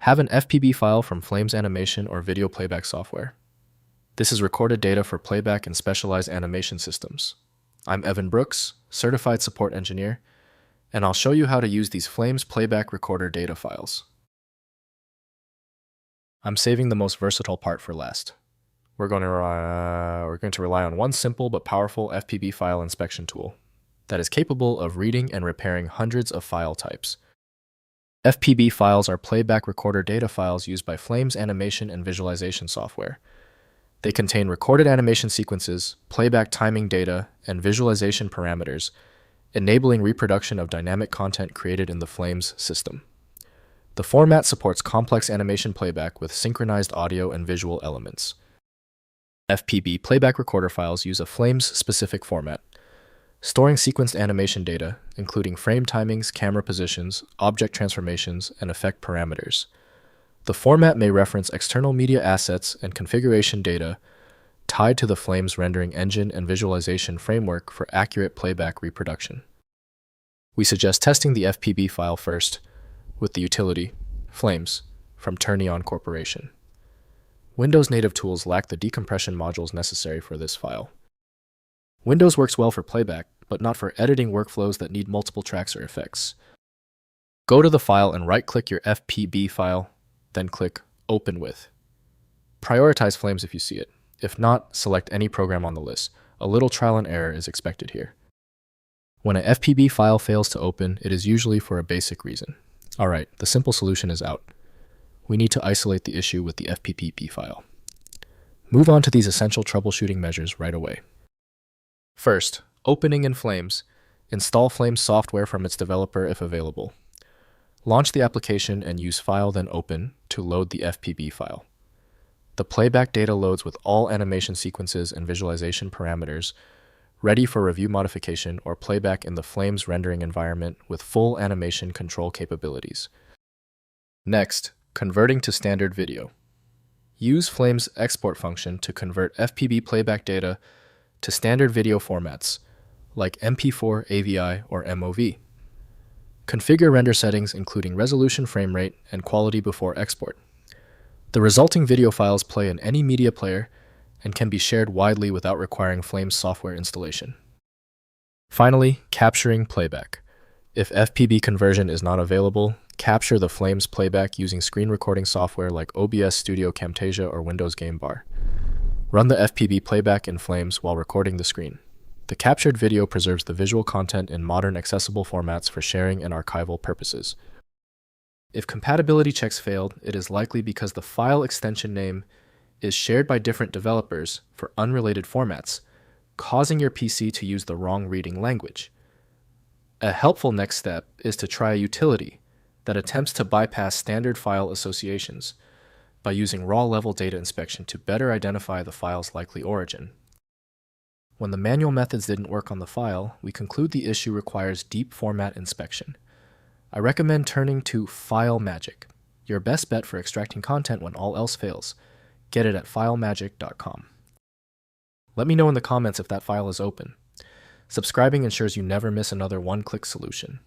Have an FPB file from Flames animation or video playback software. This is recorded data for playback and specialized animation systems. I'm Evan Brooks, Certified Support Engineer, and I'll show you how to use these Flames playback recorder data files. I'm saving the most versatile part for last. We're going to rely on one simple but powerful FPB file inspection tool that is capable of reading and repairing hundreds of file types. FPB files are playback recorder data files used by Flames animation and visualization software. They contain recorded animation sequences, playback timing data, and visualization parameters, enabling reproduction of dynamic content created in the Flames system. The format supports complex animation playback with synchronized audio and visual elements. FPB playback recorder files use a Flames-specific format, storing sequenced animation data, including frame timings, camera positions, object transformations, and effect parameters. The format may reference external media assets and configuration data tied to the Flames rendering engine and visualization framework for accurate playback reproduction. We suggest testing the FPB file first with the utility Flames from Turnion Corporation. Windows native tools lack the decompression modules necessary for this file. Windows works well for playback, but not for editing workflows that need multiple tracks or effects. Go to the file and right-click your FPB file, then click Open With. Prioritize Flames if you see it. If not, select any program on the list. A little trial and error is expected here. When an FPB file fails to open, it is usually for a basic reason. Alright, the simple solution is out. We need to isolate the issue with the FPB file. Move on to these essential troubleshooting measures right away. First, opening in Flames. Install Flames software from its developer if available. Launch the application and use File then Open to load the FPB file. The playback data loads with all animation sequences and visualization parameters, ready for review modification or playback in the Flames rendering environment with full animation control capabilities. Next, converting to standard video. Use Flames export function to convert FPB playback data to standard video formats like MP4, AVI, or MOV. Configure render settings including resolution, frame rate, and quality before export. The resulting video files play in any media player and can be shared widely without requiring Flames software installation. Finally, capturing playback. If FPB conversion is not available, capture the Flames playback using screen recording software like OBS Studio Camtasia or Windows Game Bar. Run the FPB playback in Flames while recording the screen. The captured video preserves the visual content in modern accessible formats for sharing and archival purposes. If compatibility checks failed, it is likely because the file extension name is shared by different developers for unrelated formats, causing your PC to use the wrong reading language. A helpful next step is to try a utility that attempts to bypass standard file associations by using raw-level data inspection to better identify the file's likely origin. When the manual methods didn't work on the file, we conclude the issue requires deep format inspection. I recommend turning to File Magic, your best bet for extracting content when all else fails. Get it at filemagic.com. Let me know in the comments if that file is open. Subscribing ensures you never miss another one-click solution.